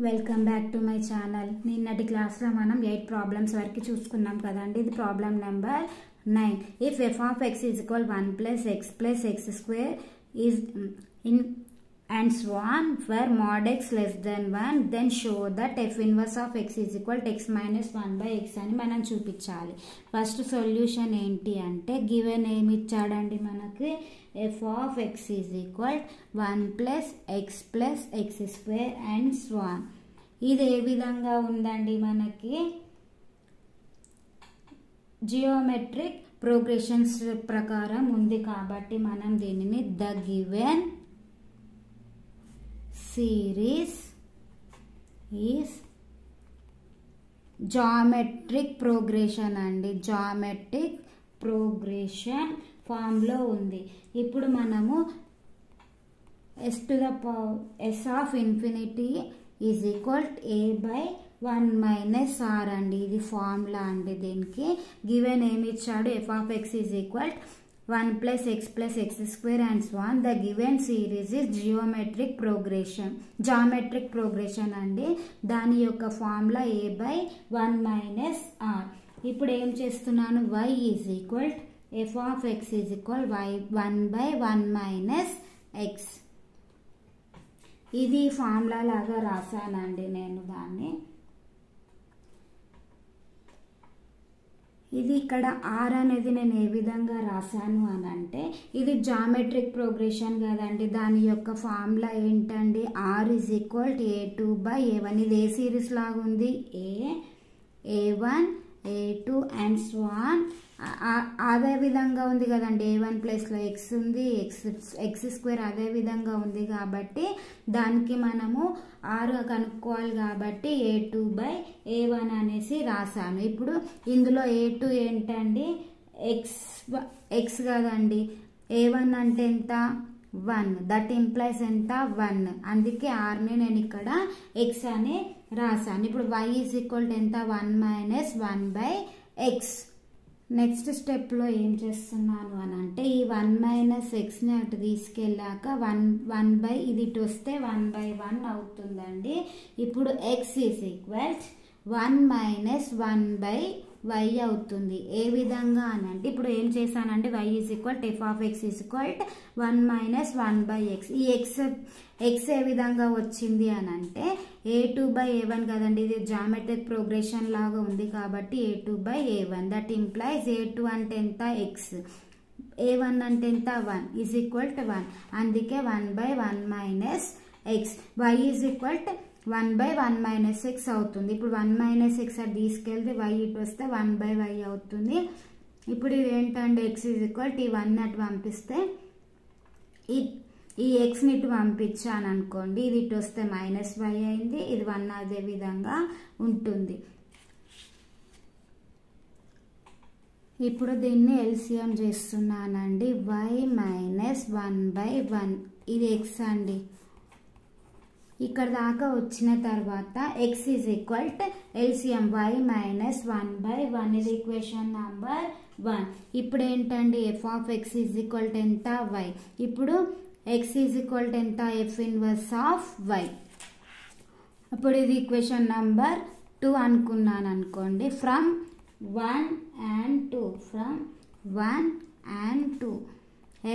Welcome back to my channel. నిన్నటి క్లాస్లో మనం 8 ప్రాబ్లమ్స్ వరకు చూసుకున్నాం కదండి. ఇది problem number 9. If f of x is equal 1 plus x square is in and so on for mod x less than 1, then show that f inverse of x is equal to x minus 1 by x అని మనం చూపించాలి. First solution ఏంటి అంటే given ఏమి ఇచ్చాడండి మనకి f of x is equal 1 plus x square and so on. ఇది ఏ విధంగా ఉందండి మనకి జియోమెట్రిక్ ప్రోగ్రెషన్స్ ప్రకారం ఉంది కాబట్టి మనం దీనిని the given series is geometric progression అండి. జామెట్రిక్ ప్రోగ్రెషన్ ఫామ్ లో ఉంది. ఇప్పుడు మనము s of infinity is equal to a by 1 minus r అండి. ఇది ఫార్ములా అండి. దీనికి గివెన్ ఏమి ఇచ్చాడు f of x is equal to 1 plus x square and so on. The given series is geometric progression అండి. దాని యొక్క formula a by 1 minus r. ఇప్పుడు ఏం చేస్తున్నాను, y is equal to f of x is equal y 1 by 1 minus x. ఇది formula లాగా రాశానండి నేను దాన్ని. ఇది ఇక్కడ r అనేది నేను ఏ విధంగా రాశాను అని అంటే ఇది జామెట్రిక్ ప్రోగ్రెషన్ కదండి. దాని యొక్క ఫార్ములా ఏంటండి, r is equal to a2 by a1. ఇది ఏ సిరీస్ లాగా ఉంది, a1 a2 and so on. అదే విధంగా ఉంది కదండి. a1 ప్లస్లో x ఉంది, x స్క్వేర్ అదే విధంగా ఉంది కాబట్టి దానికి మనము r కనుక్కోవాలి కాబట్టి a2 by a1 అనేసి రాశాను. ఇప్పుడు ఇందులో a2 ఏంటండి, x కదండి. a1 అంటే ఎంత, 1. దట్ ఇంప్లైస్ ఎంత, 1. అందుకే rని నేను ఇక్కడ x అని రాశాను. ఇప్పుడు y ఈజ్ ఈక్వల్ టు ఎంత, 1 minus 1 by x. నెక్స్ట్ స్టెప్లో ఏం చేస్తున్నాను అని అంటే ఈ 1 minus xని అటు తీసుకెళ్ళాక 1 by ఇది ఇటు వస్తే 1 by 1 అవుతుందండి. ఇప్పుడు x is equal 1 minus 1 by y అవుతుంది. ఏ విధంగా అని అంటే ఇప్పుడు ఏం చేశానంటే y is equal f of x is equal 1 minus 1 by x. ఈ x ఏ విధంగా వచ్చింది అని అంటే a2 by a1 కదండి. ఇది జామెట్రిక్ ప్రోగ్రెషన్ లాగా ఉంది కాబట్టి a2 by a1. That implies a2 అంటే ఎంత, x. a1 అంటే ఎంత, 1 ఈజ్ ఈక్వల్ టు 1. అందుకే 1 by 1 minus x. y is equal 1 by 1 minus x అవుతుంది. ఇప్పుడు 1 minus x అది తీసుకెళ్తే y ఇటు వస్తే 1 by y అవుతుంది. ఇప్పుడు ఇది ఏంటంటే x ఈజ్ ఈక్వల్ ఈ 1 అటు పంపిస్తే ఈ xని ఇటు పంపించాను అనుకోండి, ఇది ఇటు వస్తే మైనస్ y అయింది, ఇది 1 అదే విధంగా ఉంటుంది. ఇప్పుడు దీన్ని ఎల్సిఎం చేస్తున్నానండి. y minus 1 by 1 ఇది x అండి. ఇక్కడ దాకా వచ్చిన తర్వాత x is equal to LCM y minus 1 by 1. ఇది ఈక్వేషన్ నంబర్ 1. ఇప్పుడు ఏంటండి f of x is equal to ఎంత, y. ఇప్పుడు x ఈజ్ ఈక్వల్ టు ఎంత, f ఇన్వర్స్ ఆఫ్ y. ఇప్పుడు ఇది ఈక్వేషన్ నంబర్ 2 అనుకున్నాను అనుకోండి. From 1 and 2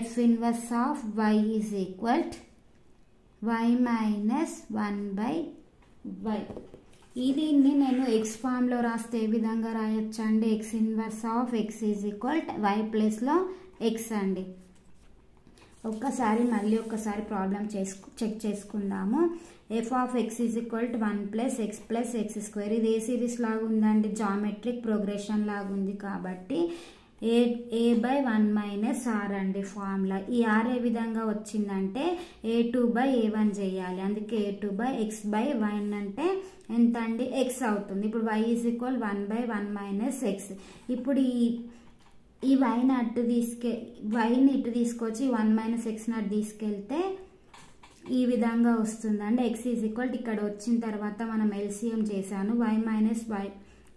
f inverse of y is equal y minus 1 by y. దీన్ని నేను ఎక్స్ ఫామ్లో రాస్తే ఏ విధంగా రాయొచ్చు అండి, X inverse of X is equal y ప్లస్లో ఎక్స్ అండి. మళ్ళీ ఒక్కసారి ప్రాబ్లం చెక్ చేసుకుందాము. f of x is equal to 1 plus x square. ఇది ఏ సిరీస్ లాగా ఉందండి, జామెట్రిక్ ప్రోగ్రెషన్ లాగా ఉంది కాబట్టి a by 1 minus r అండి ఫార్ములా. ఈ r ఏ విధంగా వచ్చిందంటే a2 by a1 చేయాలి. అందుకే a2 by x by 1 అంటే ఎంత అండి, x అవుతుంది. ఇప్పుడు y is equal 1 by 1 minus x. ఇప్పుడు ఈ వైని ఇటు తీసుకొచ్చి 1 minus x అటు తీసుకెళ్తే ఈ విధంగా వస్తుందండి. x ఈజ్ ఈక్వల్ ఇక్కడ వచ్చిన తర్వాత మనం ఎల్సిఎం చేశాను. y minus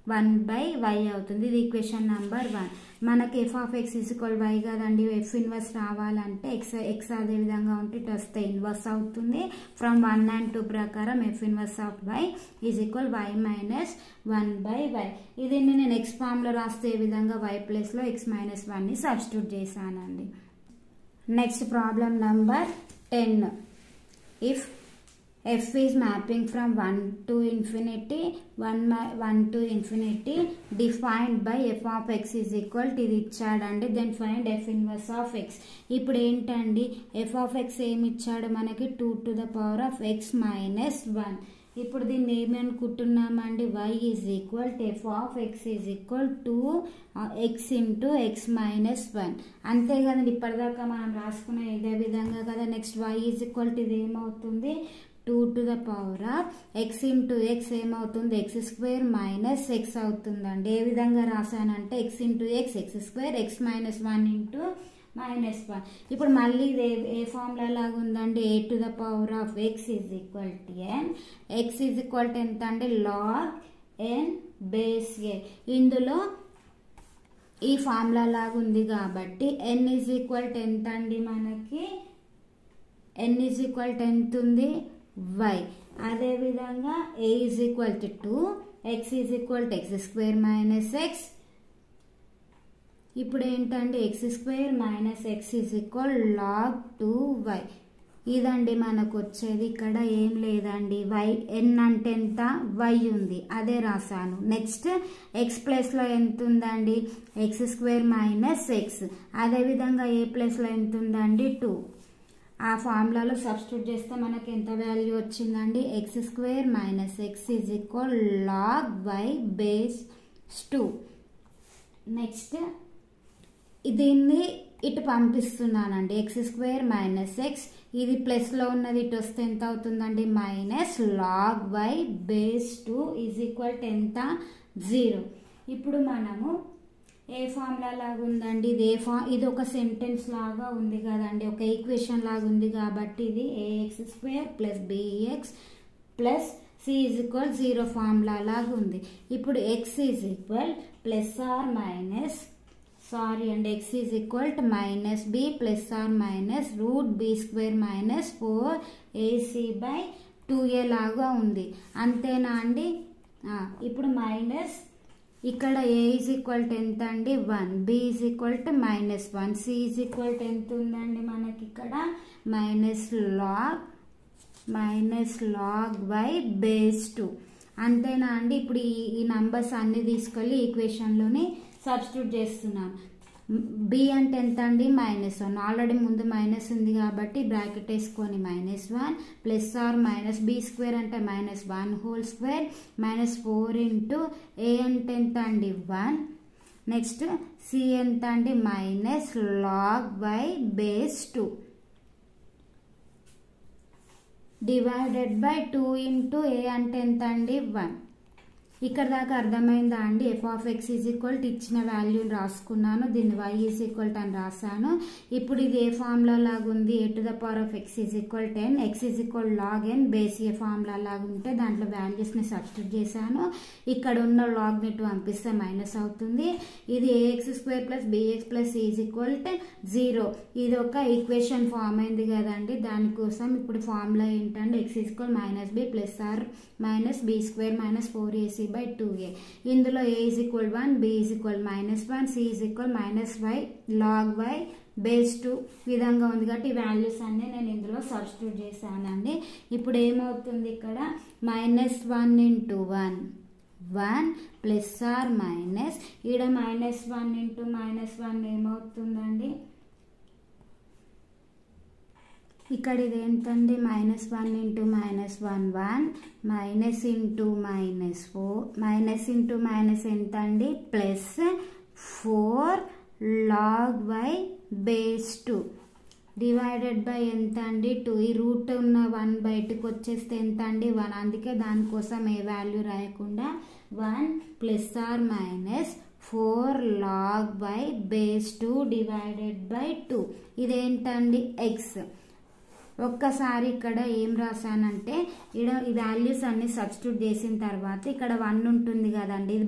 1/y అవుతుంది. ఇది ఈక్వేషన్ నెంబర్ 1. మనకి f of x is equal y కదండి, f ఇన్వర్స్ రావాలంటే x అదే విధంగా ఉంటే ఇటు వస్తే ఇన్వర్స్ అవుతుంది. ఫ్రమ్ 1 and 2 ప్రకారం f inverse of y is equal y minus 1/y. ఇది నేను నెక్స్ట్ ఫామ్లో రాస్తే ఏ విధంగా y ప్లేస్లో x minus 1ని సబ్స్టిట్యూట్ చేశానండి. Next problem number 10. If f is mapping from 1 to infinity, 1 to infinity defined by f of x is equal to ఇది ఇచ్చాడండి. Then find f inverse of x. ఇప్పుడు ఏంటండి, f of x ఏమి ఇచ్చాడు మనకి 2 to the power of x minus 1. ఇప్పుడు దీన్ని ఏమి అనుకుంటున్నామండి, y is equal to f of x is equal to x into x minus 1. అంతే కదండి, ఇప్పటిదాకా మనం రాసుకున్న ఇదే విధంగా కదా. Next y is equal to ఇది ఏమవుతుంది, 2 to the power of x into x ఏమవుతుంది, x square minus x అవుతుందండి. ఏ విధంగా రాశానంటే x into x square x minus 1 into minus 1. ఇప్పుడు మళ్ళీ ఇది ఏ ఫార్ములా లాగా ఉందండి, a to the power of x is equal to n. x is equal to ఎంత అంటే log n base a. ఇందులో ఈ ఫార్ములా లాగా ఉంది కాబట్టి n is equal to ఎంత అండి, మనకి n is equal to ఎంత ఉంది, y. అదే విధంగా a is equal to 2, x is equal to x square minus x. ఇప్పుడు ఏంటంటే x square minus x is equal log 2y. ఇదండి మనకు వచ్చేది. ఇక్కడ ఏం లేదండి, y n అంటే ఎంత, y ఉంది, అదే రాసాను. నెక్స్ట్ x ప్లేస్లో ఎంత ఉందండి, x square minus x. అదేవిధంగా a ప్లేస్లో ఎంత ఉందండి, 2. ఆ ఫార్ములాలో సబ్స్టిట్యూట్ చేస్తే మనకి ఎంత వాల్యూ వచ్చిందండి, x square minus x is equal log y base 2. Next దీన్ని ఇటు పంపిస్తున్నానండి, x square minus x. ఇది ప్లస్లో ఉన్నది ఇటు వస్తే ఎంత అవుతుందండి, minus log y base 2 is equal to ఎంత, 0. ఇప్పుడు మనము ఏ ఫార్ములా లాగా ఉందండి, ఇది ఒక సెంటెన్స్ లాగా ఉంది కదండి, ఒక ఈక్వేషన్ లాగా ఉంది కాబట్టి ఇది ax square plus bx plus c is equal 0 formula లాగా ఉంది. ఇప్పుడు x is equal plus or minus x is equal to minus b plus or minus root b square minus 4ac/2a లాగా ఉంది. అంతేనా అండి. ఇప్పుడు మైనస్ ఇక్కడ a is equal to ఎంత అండి, 1, b is equal to minus 1, c is equal to ఎంత ఉందండి మనకి ఇక్కడ minus log y base 2. అంతేనా అండి. ఇప్పుడు ఈ నంబర్స్ అన్ని తీసుకెళ్ళి ఈక్వేషన్లోని సబ్స్టిట్యూట్ చేస్తున్నాను. b అంటే ఎంత అండి, -1. ఆల్రెడీ ముందు మైనస్ ఉంది కాబట్టి బ్రాకెట్ వేసుకొని -1 plus or minus b square అంటే -1 హోల్ స్క్వేర్ -4 ఇంటూ a అంటే ఎంత అండి, 1. నెక్స్ట్ c ఎంత అండి, log y base 2 divided by 2 into a అంటే ఎంత అండి, 1. ఇక్కడ దాకా అర్థమైందా అండి. f of x is equal to ఇచ్చిన వాల్యూని రాసుకున్నాను, దీన్ని y is equal to అని రాసాను. ఇప్పుడు ఇది ఏ ఫార్ములా లాగా ఉంది, a to the power of x is equal to n, x is equal log n base A formula లాగా ఉంటే దాంట్లో వాల్యూస్ని సబ్స్టిట్యూట్ చేశాను. ఇక్కడ ఉన్న లాగ్ని ఇటు పంపిస్తే మైనస్ అవుతుంది. ఇది ax square plus bx plus c is equal to 0. ఇది ఒక ఈక్వేషన్ ఫామ్ అయింది కదండి. దానికోసం ఇప్పుడు ఫార్ములా ఏంటంటే x is equal -b plus or minus b square minus 4ac/2a. ఇందులో a is equal 1, b is equal -1, c is equal -y log y base 2 విధంగా ఉంది కాబట్టి ఈ వాల్యూస్ అన్నీ నేను ఇందులో సబ్స్టిట్యూట్ చేశానండి. ఇప్పుడు ఏమవుతుంది ఇక్కడ -1 ఇంటూ 1 ప్లస్ ఆర్ మైనస్ ఇక్కడ -1 ఇంటూ -1 ఏమవుతుందండి, ఇక్కడ ఇది ఏంటండి -1 into -1 1 minus into -4 minus into minus ఎంత అండి, plus 4 log y base 2 divided by ఎంత అండి, 2. ఈ రూట్ ఉన్న 1 బయటకు వచ్చేస్తే ఎంత అండి, 1. అందుకే దానికోసం ఏ వాల్యూ రాయకుండా 1 plus or minus 4 log y base 2 divided by 2. ఇదేంటండి x. ఒక్కసారి ఇక్కడ ఏం రాశానంటే ఇక్కడ ఈ వాల్యూస్ అన్ని సబ్స్టిట్యూట్ చేసిన తర్వాత ఇక్కడ 1 ఉంటుంది కదండి, ఇది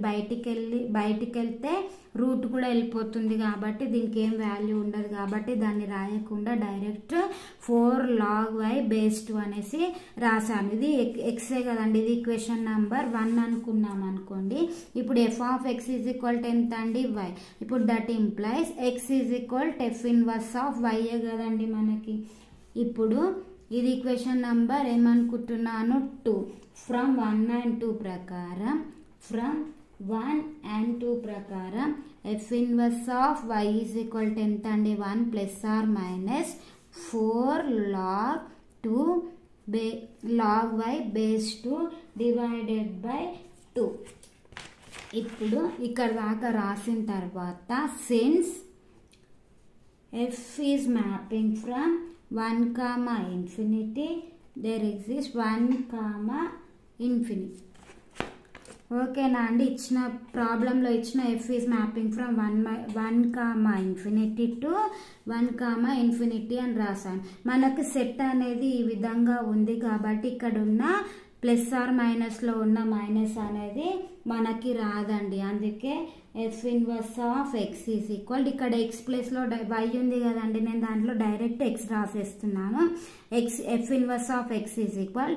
బయటికి వెళ్తే రూట్ కూడా వెళ్ళిపోతుంది కాబట్టి దీనికి ఏం వాల్యూ ఉండదు కాబట్టి దాన్ని రాయకుండా డైరెక్ట్ 4 log y బేస్ 2 అనేసి రాశాను. ఇది ఎక్సే కదండి, ఇది ఈక్వేషన్ నెంబర్ 1 అనుకున్నాం అనుకోండి. ఇప్పుడు f of x is equal to ఎంత అండి, y. ఇప్పుడు that implies x is equal to f inverse of y కదండి మనకి. ఇప్పుడు ఇది ఈక్వేషన్ నెంబర్ ఏమనుకుంటున్నాను 2. ఫ్రమ్ 1 and 2 ప్రకారం, ఫ్రమ్ 1 and 2 ప్రకారం f inverse of y is equal to ఎంత అండి, 1 plus or minus 4 log 2 log y base 2 divided by 2. ఇప్పుడు ఇక్కడ దాకా రాసిన తర్వాత since f is mapping from 1 comma infinity, there exists 1 comma infinity. ఓకేనా అండి, ఇచ్చిన ప్రాబ్లంలో ఇచ్చిన f is mapping from 1 comma infinity to 1 comma infinity అని రాశాను. మనకు సెట్ అనేది ఈ విధంగా ఉంది కాబట్టి ఇక్కడ ఉన్న ప్లస్ ఆర్ మైనస్లో ఉన్న మైనస్ అనేది మనకి రాదండి. అందుకే f inverse of x is equal, ఇక్కడ x ప్లేస్లో y ఉంది కదండి, నేను దాంట్లో డైరెక్ట్ x రాసేస్తున్నాను. f inverse of x is equal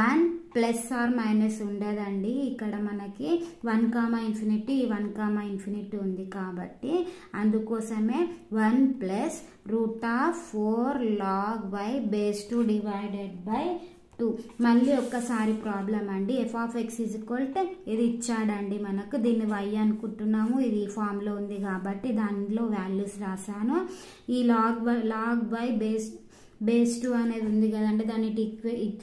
1 plus or minus ఉండదండి. ఇక్కడ మనకి 1 comma infinity 1 comma infinity ఉంది కాబట్టి అందుకోసమే 1 plus root of 4 log y base 2 divided by 2. మళ్ళీ ఒక్కసారి ప్రాబ్లం అండి, f of x is equal to ఇది ఇచ్చాడండి మనకు, దీన్ని y అనుకుంటున్నాము, ఇది ఈ ఫామ్లో ఉంది కాబట్టి దానిలో వాల్యూస్ రాశాను. ఈ log y బేస్ 2 అనేది ఉంది కదండి, దాన్ని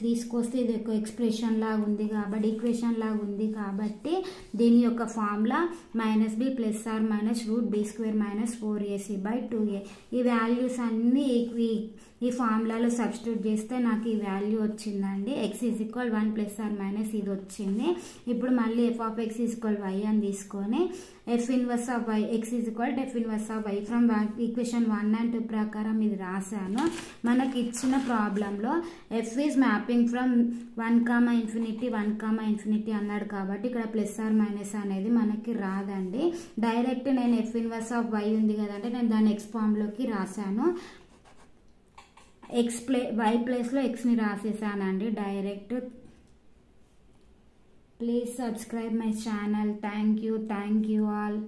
తీసుకొస్తే ఇది ఒక ఎక్స్ప్రెషన్ లాగా ఉంది కాబట్టి ఈక్వేషన్ లాగా ఉంది కాబట్టి దీని యొక్క formula minus B plus or minus root B square minus 4ac by 2a. ఈ వాల్యూస్ అన్నీ ఈ ఫార్ములాలో సబ్స్టిట్యూట్ చేస్తే నాకు ఈ వాల్యూ వచ్చిందండి. x is equal 1 plus or minus ఇది వచ్చింది. ఇప్పుడు మళ్ళీ f of x is equal y అని తీసుకొని f inverse of y x is equal f inverse of y from equation 1 and 2 ప్రకారం ఇది రాశాను. మనకి ఇచ్చిన ప్రాబ్లంలో f is mapping from 1 comma infinity 1 comma infinity అన్నాడు కాబట్టి ఇక్కడ ప్లస్ ఆర్ మైనస్ అనేది మనకి రాదండి. డైరెక్ట్ నేను f ఇన్వర్స్ ఆఫ్ y ఉంది కదంటే నేను దాన్ని x ఫామ్లోకి రాశాను. y ప్లేస్లో x ని రాసేసానండి direct. Please subscribe my channel. Thank you all.